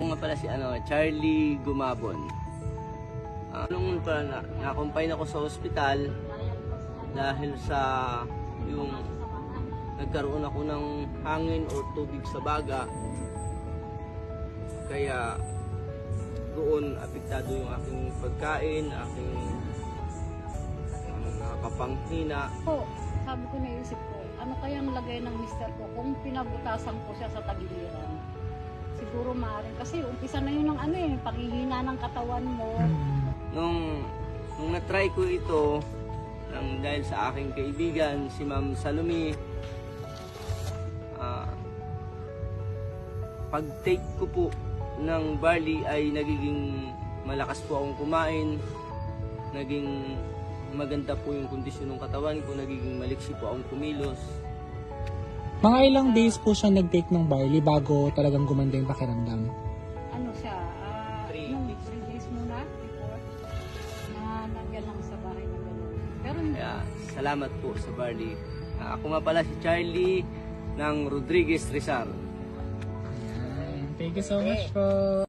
Ako nga pala si Charlie Gumabon. Nung na-confine ako sa ospital dahil sa yung nagkaroon ako ng hangin o tubig sa baga. Kaya doon apektado yung aking pagkain, aking nakapanghina. Sabi ko, naisip ko, ano kayang lagay ng mister ko kung pinabutasan ko siya sa tagiliran? Siguro maaaring kasi umpisa na yun ng paghihina ng katawan mo. Nung na-try ko ito, dahil sa aking kaibigan, si Ma'am Salome, pag-take ko po ng barley ay nagiging malakas po akong kumain, naging maganda po yung kondisyon ng katawan ko, nagiging maliksi po akong kumilos. Mga ilang days po siya nag-take ng barley bago talagang gumanda yung pakiramdam? Ano siya? 3 nung weeks. 3 days muna before na nagyan lang sa bahay na gano'n. Pero Kaya salamat po sa barley. Ako nga pala si Charlie ng Rodriguez Rizal. Thank you so much po.